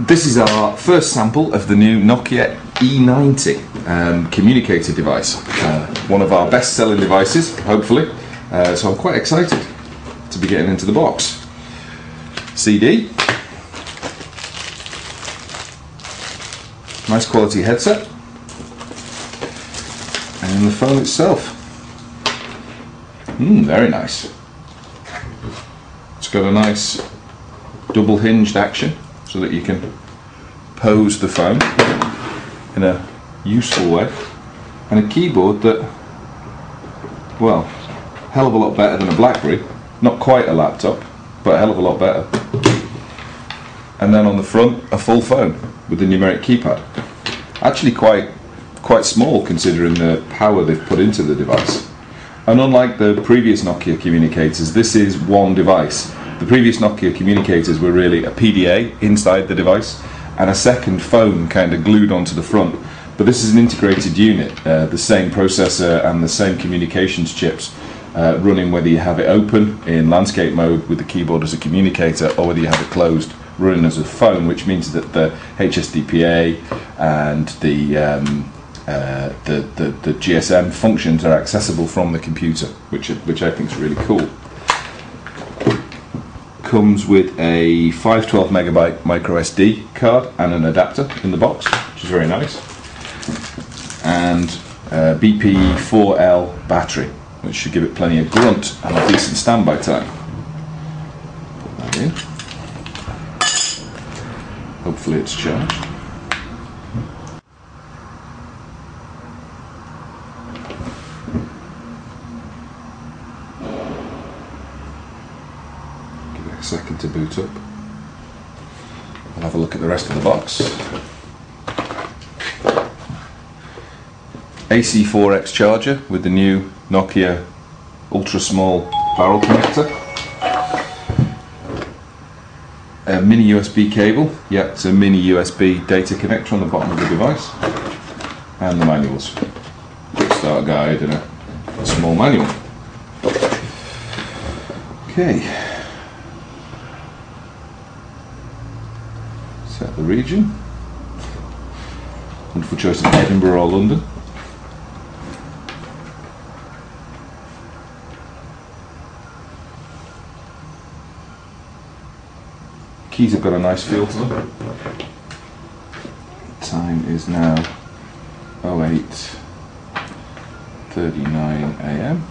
This is our first sample of the new Nokia E90 communicator device. One of our best-selling devices, hopefully. So I'm quite excited to be getting into the box. CD. Nice quality headset. And the phone itself. Very nice. It's got a nice double hinged action so that you can pose the phone in a useful way, and a keyboard that, well, hell of a lot better than a BlackBerry. Not quite a laptop, but a hell of a lot better. And then on the front, a full phone with the numeric keypad. Actually quite small considering the power they've put into the device. And unlike the previous Nokia communicators, this is one device. The previous Nokia communicators were really a PDA inside the device and a second phone kind of glued onto the front. But this is an integrated unit, the same processor and the same communications chips running whether you have it open in landscape mode with the keyboard as a communicator, or whether you have it closed running as a phone, which means that the HSDPA and the GSM functions are accessible from the computer, which I think is really cool. Comes with a 512 megabyte micro SD card and an adapter in the box, which is very nice, and a BP4L battery, which should give it plenty of grunt and a decent standby time. Put that in. Hopefully it's charged. Second to boot up. I'll have a look at the rest of the box. AC4X charger with the new Nokia ultra small barrel connector. A mini USB cable, yeah, it's a mini USB data connector on the bottom of the device. And the manuals. Quick start guide and a small manual. Okay. Set the region. Wonderful choice of Edinburgh or London. Keys have got a nice feel to them. Time is now 08:39 AM.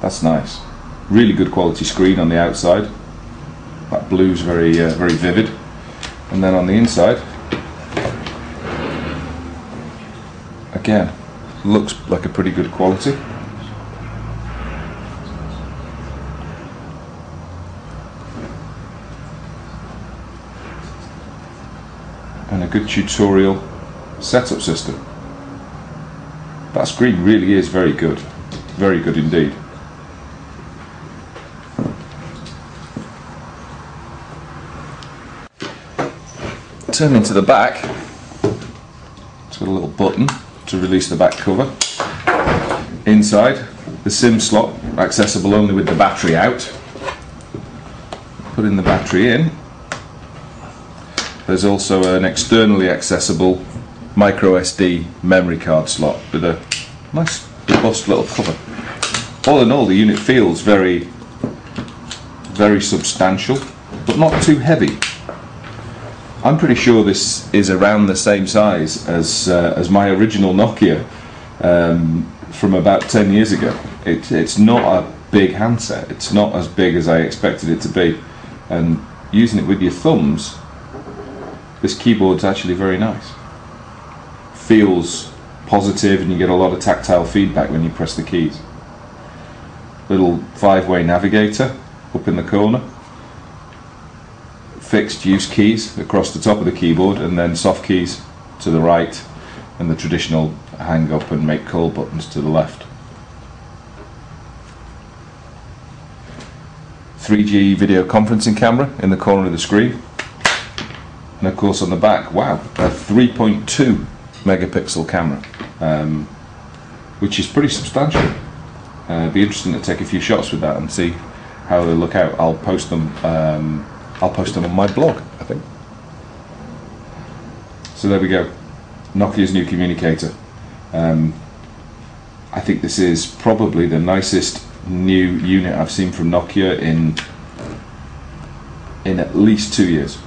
That's nice. Really good quality screen on the outside. That blue's very vivid. And then on the inside, again, looks like a pretty good quality. And a good tutorial setup system. That screen really is very good indeed. Turning to the back, it's got a little button to release the back cover. Inside, the SIM slot, accessible only with the battery out. Putting the battery in, there's also an externally accessible micro SD memory card slot with a nice robust little cover. All in all, the unit feels very substantial, but not too heavy. I'm pretty sure this is around the same size as my original Nokia from about 10 years ago. It's not a big handset. It's not as big as I expected it to be. And using it with your thumbs, this keyboard's actually very nice. Feels positive, and you get a lot of tactile feedback when you press the keys. Little 5-way navigator up in the corner. Fixed use keys across the top of the keyboard, and then soft keys to the right, and the traditional hang up and make call buttons to the left. 3G video conferencing camera in the corner of the screen, and of course on the back, wow, a 3.2 megapixel camera, which is pretty substantial. It'd be interesting to take a few shots with that and see how they look out, I'll post them. I'll post them on my blog, I think. So there we go, Nokia's new communicator. I think this is probably the nicest new unit I've seen from Nokia in at least 2 years.